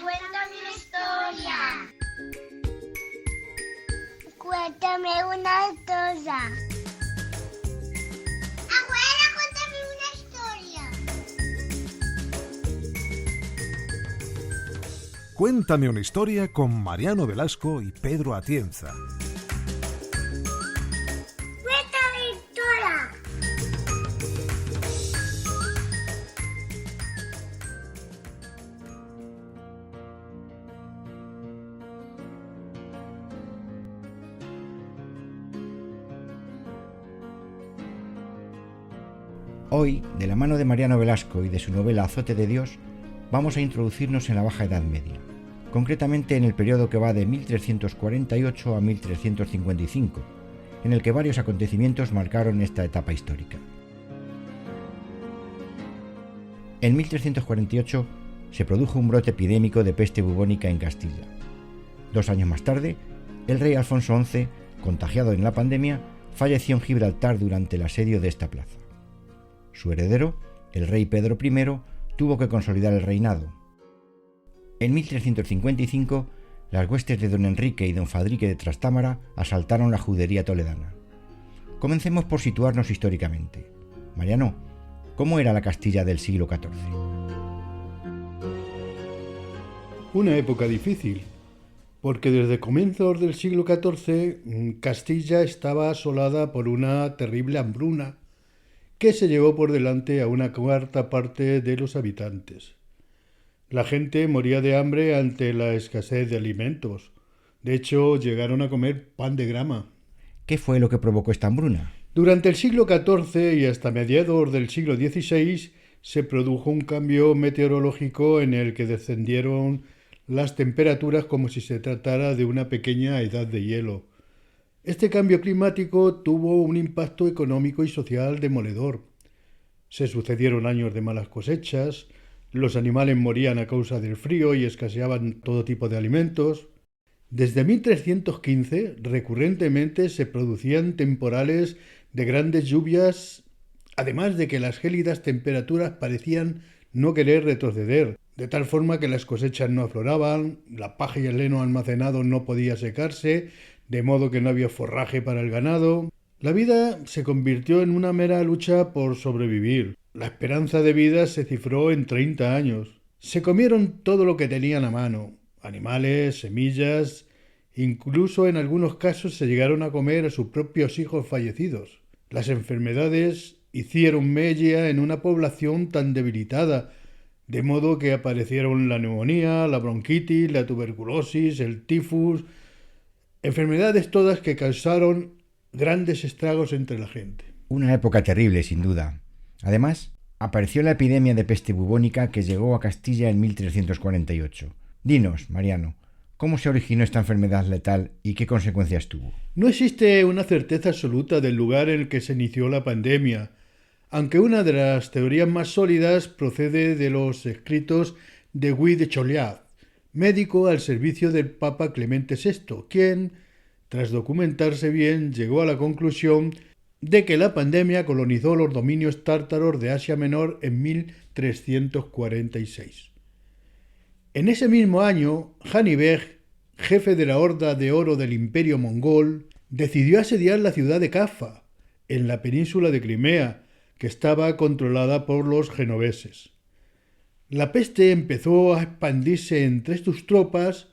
cuéntame una historia. Cuéntame una cosa. Abuela, cuéntame una historia. Cuéntame una historia con Mariano Velasco y Pedro Atienza. Cuéntame historia. Hoy, de la mano de Mariano Velasco y de su novela Azote de Dios, vamos a introducirnos en la Baja Edad Media, concretamente en el periodo que va de 1348 a 1355, en el que varios acontecimientos marcaron esta etapa histórica. En 1348 se produjo un brote epidémico de peste bubónica en Castilla. 2 años más tarde, el rey Alfonso XI, contagiado en la pandemia, falleció en Gibraltar durante el asedio de esta plaza. Su heredero, el rey Pedro I, tuvo que consolidar el reinado. En 1355, las huestes de don Enrique y don Fadrique de Trastámara asaltaron la judería toledana. Comencemos por situarnos históricamente. Mariano, ¿cómo era la Castilla del siglo XIV? Una época difícil, porque desde comienzos del siglo XIV Castilla estaba asolada por una terrible hambruna que se llevó por delante a una cuarta parte de los habitantes. La gente moría de hambre ante la escasez de alimentos. De hecho, llegaron a comer pan de grama. ¿Qué fue lo que provocó esta hambruna? Durante el siglo XIV y hasta mediados del siglo XVI se produjo un cambio meteorológico en el que descendieron las temperaturas como si se tratara de una pequeña edad de hielo. Este cambio climático tuvo un impacto económico y social demoledor. Se sucedieron años de malas cosechas, los animales morían a causa del frío y escaseaban todo tipo de alimentos. Desde 1315, recurrentemente se producían temporales de grandes lluvias, además de que las gélidas temperaturas parecían no querer retroceder, de tal forma que las cosechas no afloraban, la paja y el heno almacenado no podía secarse, de modo que no había forraje para el ganado. La vida se convirtió en una mera lucha por sobrevivir. La esperanza de vida se cifró en 30 años. Se comieron todo lo que tenían a mano, animales, semillas, incluso en algunos casos se llegaron a comer a sus propios hijos fallecidos. Las enfermedades hicieron mella en una población tan debilitada, de modo que aparecieron la neumonía, la bronquitis, la tuberculosis, el tifus, enfermedades todas que causaron grandes estragos entre la gente. Una época terrible, sin duda. Además, apareció la epidemia de peste bubónica que llegó a Castilla en 1348. Dinos, Mariano, ¿cómo se originó esta enfermedad letal y qué consecuencias tuvo? No existe una certeza absoluta del lugar en el que se inició la pandemia, aunque una de las teorías más sólidas procede de los escritos de Guy de Chauliac, médico al servicio del Papa Clemente VI, quien, tras documentarse bien, llegó a la conclusión de que la pandemia colonizó los dominios tártaros de Asia Menor en 1346. En ese mismo año, Hani Beg, jefe de la Horda de Oro del Imperio Mongol, decidió asediar la ciudad de Kaffa, en la península de Crimea, que estaba controlada por los genoveses. La peste empezó a expandirse entre sus tropas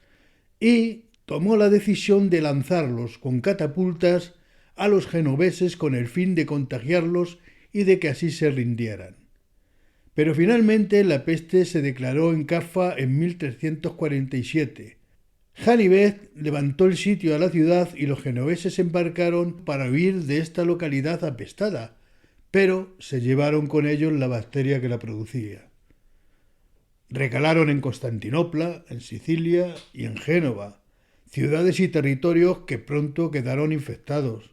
y tomó la decisión de lanzarlos con catapultas a los genoveses con el fin de contagiarlos y de que así se rindieran. Pero finalmente la peste se declaró en Kaffa en 1347. Hani Beg levantó el sitio a la ciudad y los genoveses embarcaron para huir de esta localidad apestada, pero se llevaron con ellos la bacteria que la producía. Recalaron en Constantinopla, en Sicilia y en Génova, ciudades y territorios que pronto quedaron infectados.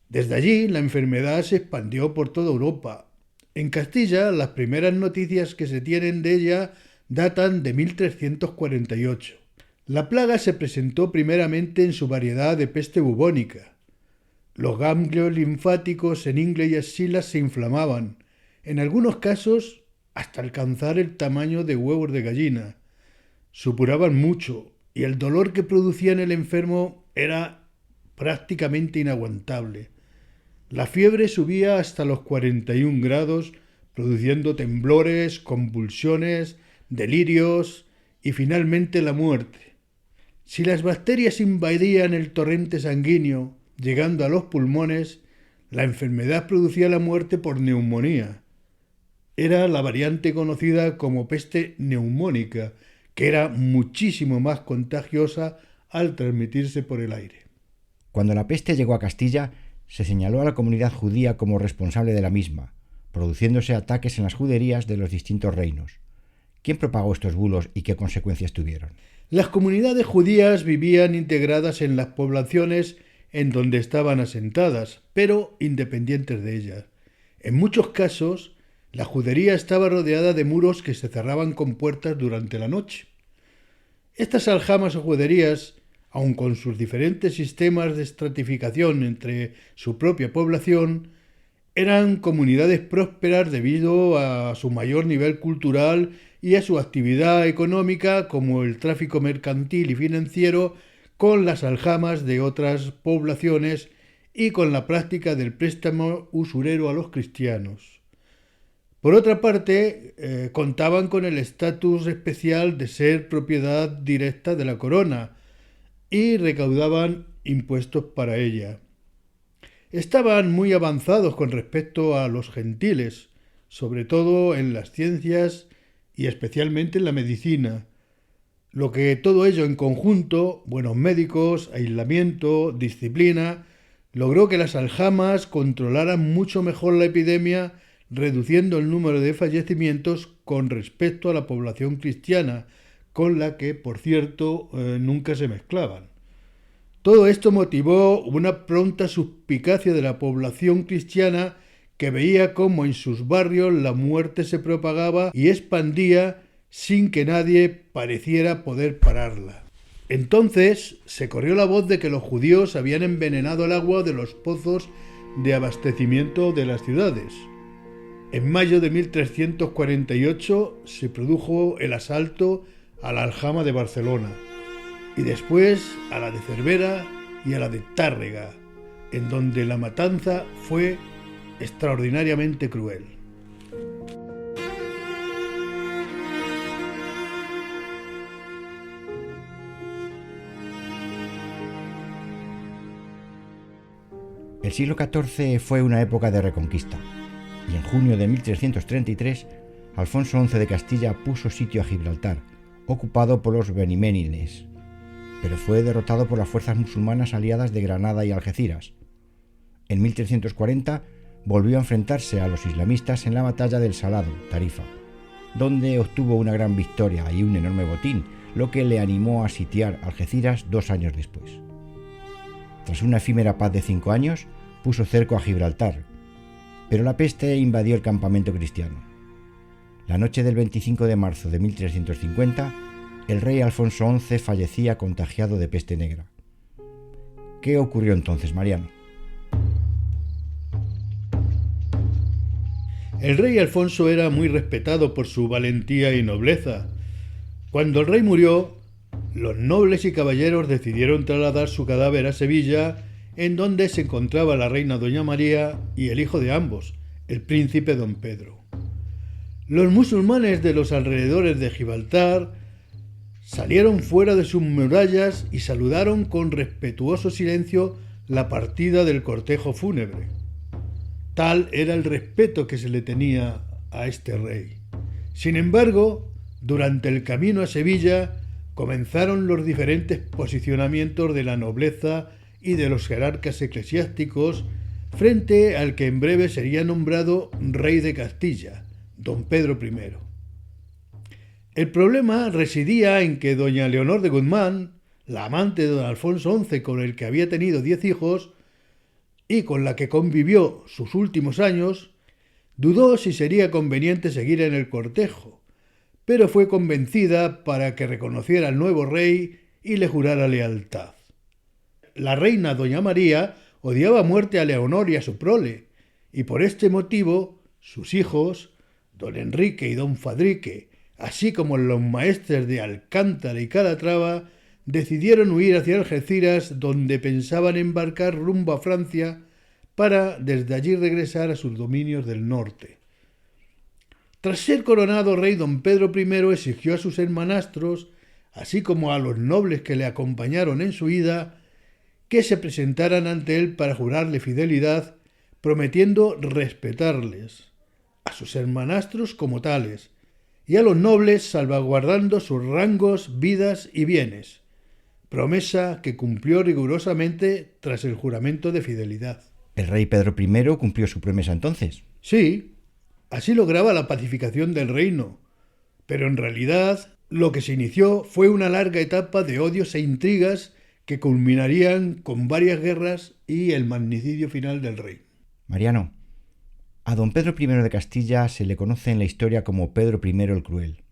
Desde allí la enfermedad se expandió por toda Europa. En Castilla las primeras noticias que se tienen de ella datan de 1348. La plaga se presentó primeramente en su variedad de peste bubónica. Los ganglios linfáticos en ingle y axilas se inflamaban, en algunos casos hasta alcanzar el tamaño de huevos de gallina. supuraban mucho y el dolor que producía en el enfermo era prácticamente inaguantable. La fiebre subía hasta los 41 grados, produciendo temblores, convulsiones, delirios y finalmente la muerte. Si las bacterias invadían el torrente sanguíneo, llegando a los pulmones, la enfermedad producía la muerte por neumonía. Era la variante conocida como peste neumónica, que era muchísimo más contagiosa al transmitirse por el aire. Cuando la peste llegó a Castilla, se señaló a la comunidad judía como responsable de la misma, produciéndose ataques en las juderías de los distintos reinos. ¿Quién propagó estos bulos y qué consecuencias tuvieron? Las comunidades judías vivían integradas en las poblaciones en donde estaban asentadas, pero independientes de ellas. En muchos casos, la judería estaba rodeada de muros que se cerraban con puertas durante la noche. Estas aljamas o juderías, aun con sus diferentes sistemas de estratificación entre su propia población, eran comunidades prósperas debido a su mayor nivel cultural y a su actividad económica, como el tráfico mercantil y financiero con las aljamas de otras poblaciones y con la práctica del préstamo usurero a los cristianos. Por otra parte, contaban con el estatus especial de ser propiedad directa de la corona y recaudaban impuestos para ella. Estaban muy avanzados con respecto a los gentiles, sobre todo en las ciencias y especialmente en la medicina, lo que todo ello en conjunto, buenos médicos, aislamiento, disciplina, logró que las aljamas controlaran mucho mejor la epidemia, reduciendo el número de fallecimientos con respecto a la población cristiana, con la que, por cierto, nunca se mezclaban. Todo esto motivó una pronta suspicacia de la población cristiana que veía cómo en sus barrios la muerte se propagaba y expandía sin que nadie pareciera poder pararla. Entonces se corrió la voz de que los judíos habían envenenado el agua de los pozos de abastecimiento de las ciudades. En mayo de 1348 se produjo el asalto a la aljama de Barcelona y después a la de Cervera y a la de Tárrega, en donde la matanza fue extraordinariamente cruel. El siglo XIV fue una época de reconquista, y en junio de 1333 Alfonso XI de Castilla puso sitio a Gibraltar, ocupado por los benimerines, pero fue derrotado por las fuerzas musulmanas aliadas de Granada y Algeciras. En 1340 volvió a enfrentarse a los islamistas en la batalla del Salado, Tarifa, donde obtuvo una gran victoria y un enorme botín, lo que le animó a sitiar Algeciras 2 años después. Tras una efímera paz de 5 años, puso cerco a Gibraltar, pero la peste invadió el campamento cristiano. La noche del 25 de marzo de 1350, el rey Alfonso XI fallecía contagiado de peste negra. ¿Qué ocurrió entonces, Mariano? El rey Alfonso era muy respetado por su valentía y nobleza. Cuando el rey murió, los nobles y caballeros decidieron trasladar su cadáver a Sevilla, en donde se encontraba la reina Doña María y el hijo de ambos, el príncipe Don Pedro. Los musulmanes de los alrededores de Gibraltar salieron fuera de sus murallas y saludaron con respetuoso silencio la partida del cortejo fúnebre. Tal era el respeto que se le tenía a este rey. Sin embargo, durante el camino a Sevilla comenzaron los diferentes posicionamientos de la nobleza y de los jerarcas eclesiásticos frente al que en breve sería nombrado rey de Castilla, don Pedro I. El problema residía en que doña Leonor de Guzmán, la amante de don Alfonso XI con el que había tenido 10 hijos y con la que convivió sus últimos años, dudó si sería conveniente seguir en el cortejo, pero fue convencida para que reconociera al nuevo rey y le jurara lealtad. La reina doña María odiaba a muerte a Leonor y a su prole, y por este motivo sus hijos, don Enrique y don Fadrique, así como los maestres de Alcántara y Calatrava, decidieron huir hacia Algeciras, donde pensaban embarcar rumbo a Francia para desde allí regresar a sus dominios del norte. Tras ser coronado rey, don Pedro I exigió a sus hermanastros, así como a los nobles que le acompañaron en su ida, que se presentaran ante él para jurarle fidelidad, prometiendo respetarles, a sus hermanastros como tales, y a los nobles salvaguardando sus rangos, vidas y bienes, promesa que cumplió rigurosamente tras el juramento de fidelidad. ¿El rey Pedro I cumplió su promesa entonces? Sí, así lograba la pacificación del reino, pero en realidad lo que se inició fue una larga etapa de odios e intrigas que culminarían con varias guerras y el magnicidio final del rey. Mariano, a don Pedro I de Castilla se le conoce en la historia como Pedro I el Cruel.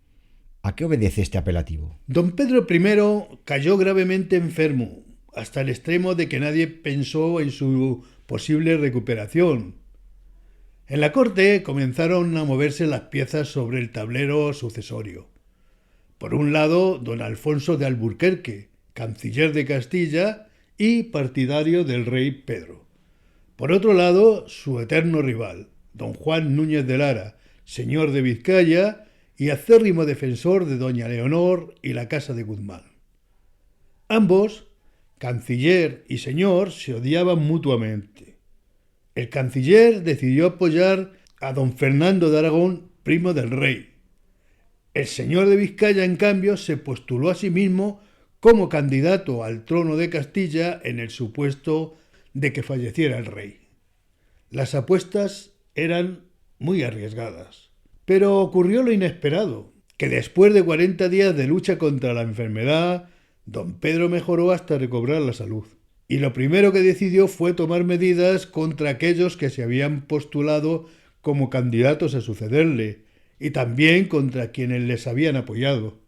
¿A qué obedece este apelativo? Don Pedro I cayó gravemente enfermo, hasta el extremo de que nadie pensó en su posible recuperación. En la corte comenzaron a moverse las piezas sobre el tablero sucesorio. Por un lado, don Alfonso de Alburquerque, canciller de Castilla y partidario del rey Pedro. Por otro lado, su eterno rival, don Juan Núñez de Lara, señor de Vizcaya y acérrimo defensor de doña Leonor y la casa de Guzmán. Ambos, canciller y señor, se odiaban mutuamente. El canciller decidió apoyar a don Fernando de Aragón, primo del rey. El señor de Vizcaya, en cambio, se postuló a sí mismo como candidato al trono de Castilla en el supuesto de que falleciera el rey. Las apuestas eran muy arriesgadas, pero ocurrió lo inesperado, que después de 40 días de lucha contra la enfermedad, don Pedro mejoró hasta recobrar la salud. Y lo primero que decidió fue tomar medidas contra aquellos que se habían postulado como candidatos a sucederle, y también contra quienes les habían apoyado.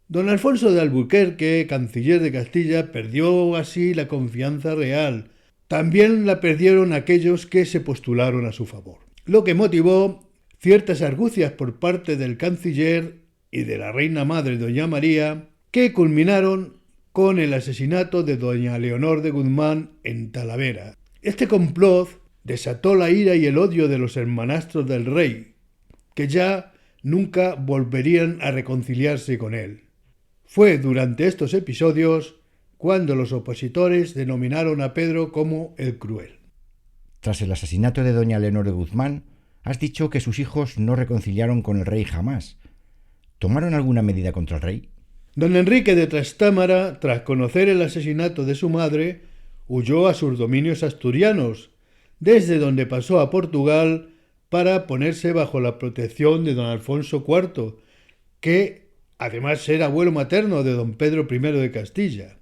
Don Alfonso de Alburquerque, canciller de Castilla, perdió así la confianza real. También la perdieron aquellos que se postularon a su favor, lo que motivó ciertas argucias por parte del canciller y de la reina madre doña María, que culminaron con el asesinato de doña Leonor de Guzmán en Talavera. Este complot desató la ira y el odio de los hermanastros del rey, que ya nunca volverían a reconciliarse con él. Fue durante estos episodios cuando los opositores denominaron a Pedro como el Cruel. Tras el asesinato de doña Leonor de Guzmán, has dicho que sus hijos no reconciliaron con el rey jamás. ¿Tomaron alguna medida contra el rey? Don Enrique de Trastámara, tras conocer el asesinato de su madre, huyó a sus dominios asturianos, desde donde pasó a Portugal para ponerse bajo la protección de don Alfonso IV, que además era abuelo materno de don Pedro I de Castilla.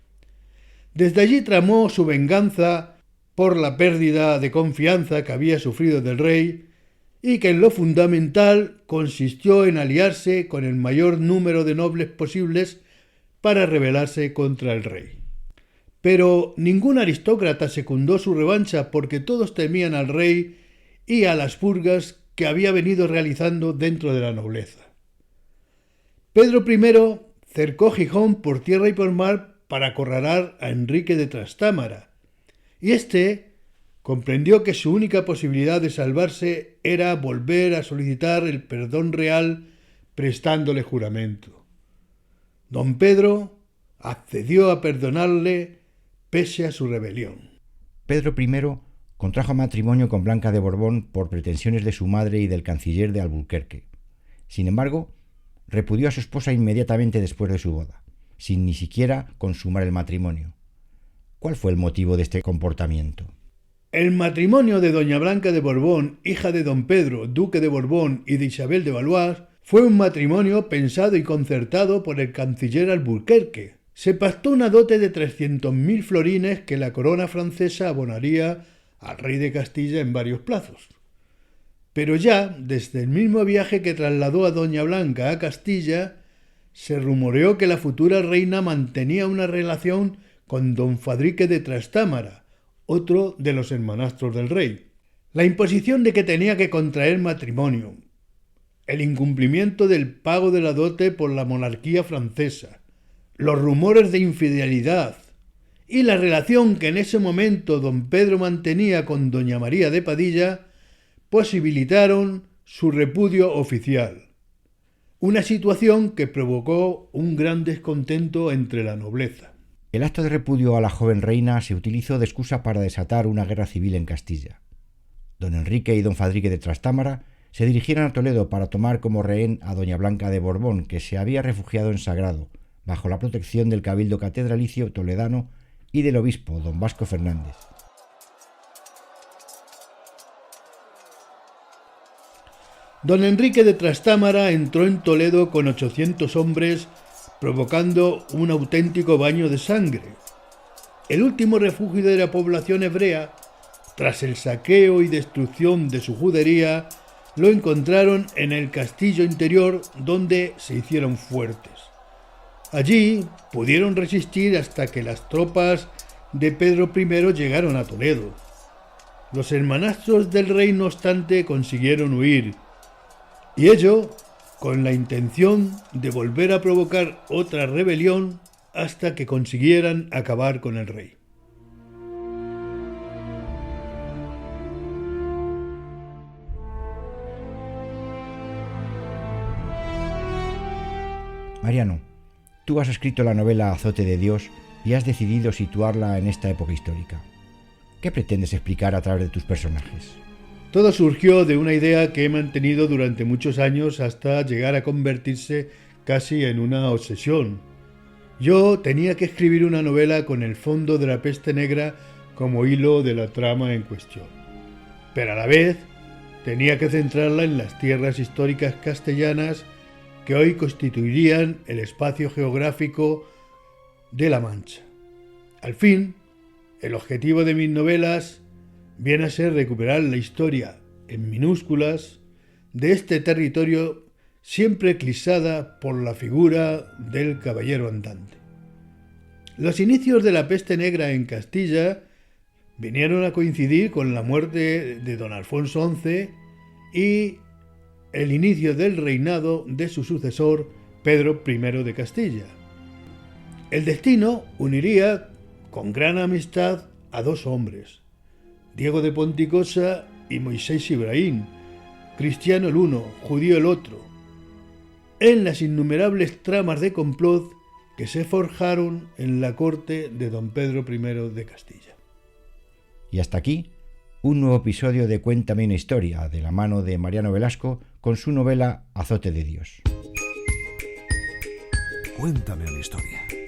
Desde allí tramó su venganza por la pérdida de confianza que había sufrido del rey y que en lo fundamental consistió en aliarse con el mayor número de nobles posibles para rebelarse contra el rey. Pero ningún aristócrata secundó su revancha porque todos temían al rey y a las purgas que había venido realizando dentro de la nobleza. Pedro I cercó Gijón por tierra y por mar para acorralar a Enrique de Trastámara, y éste comprendió que su única posibilidad de salvarse era volver a solicitar el perdón real prestándole juramento. Don Pedro accedió a perdonarle pese a su rebelión. Pedro I contrajo matrimonio con Blanca de Borbón por pretensiones de su madre y del canciller de Alburquerque. Sin embargo, repudió a su esposa inmediatamente después de su boda, sin ni siquiera consumar el matrimonio. ¿Cuál fue el motivo de este comportamiento? El matrimonio de doña Blanca de Borbón, hija de don Pedro, duque de Borbón y de Isabel de Valois, fue un matrimonio pensado y concertado por el canciller Alburquerque. Se pactó una dote de 300.000 florines que la corona francesa abonaría al rey de Castilla en varios plazos. Pero ya, desde el mismo viaje que trasladó a doña Blanca a Castilla, se rumoreó que la futura reina mantenía una relación con don Fadrique de Trastámara, otro de los hermanastros del rey. La imposición de que tenía que contraer matrimonio, el incumplimiento del pago de la dote por la monarquía francesa, los rumores de infidelidad y la relación que en ese momento don Pedro mantenía con doña María de Padilla posibilitaron su repudio oficial. Una situación que provocó un gran descontento entre la nobleza. El acto de repudio a la joven reina se utilizó de excusa para desatar una guerra civil en Castilla. Don Enrique y don Fadrique de Trastámara se dirigieron a Toledo para tomar como rehén a doña Blanca de Borbón, que se había refugiado en Sagrado, bajo la protección del cabildo catedralicio toledano y del obispo don Vasco Fernández. Don Enrique de Trastámara entró en Toledo con 800 hombres, provocando un auténtico baño de sangre. El último refugio de la población hebrea, tras el saqueo y destrucción de su judería, lo encontraron en el castillo interior, donde se hicieron fuertes. Allí pudieron resistir hasta que las tropas de Pedro I llegaron a Toledo. Los hermanastros del rey, no obstante, consiguieron huir, y ello con la intención de volver a provocar otra rebelión hasta que consiguieran acabar con el rey. Mariano, tú has escrito la novela Azote de Dios y has decidido situarla en esta época histórica. ¿Qué pretendes explicar a través de tus personajes? Todo surgió de una idea que he mantenido durante muchos años hasta llegar a convertirse casi en una obsesión. Yo tenía que escribir una novela con el fondo de la peste negra como hilo de la trama en cuestión, pero a la vez tenía que centrarla en las tierras históricas castellanas que hoy constituirían el espacio geográfico de La Mancha. Al fin, el objetivo de mis novelas viene a ser recuperar la historia, en minúsculas, de este territorio siempre eclipsada por la figura del caballero andante. Los inicios de la peste negra en Castilla vinieron a coincidir con la muerte de don Alfonso XI y el inicio del reinado de su sucesor, Pedro I de Castilla. El destino uniría con gran amistad a dos hombres, Diego de Ponticosa y Moisés Ibrahim, cristiano el uno, judío el otro, en las innumerables tramas de complot que se forjaron en la corte de don Pedro I de Castilla. Y hasta aquí, un nuevo episodio de Cuéntame una historia, de la mano de Mariano Velasco, con su novela Azote de Dios. Cuéntame una historia.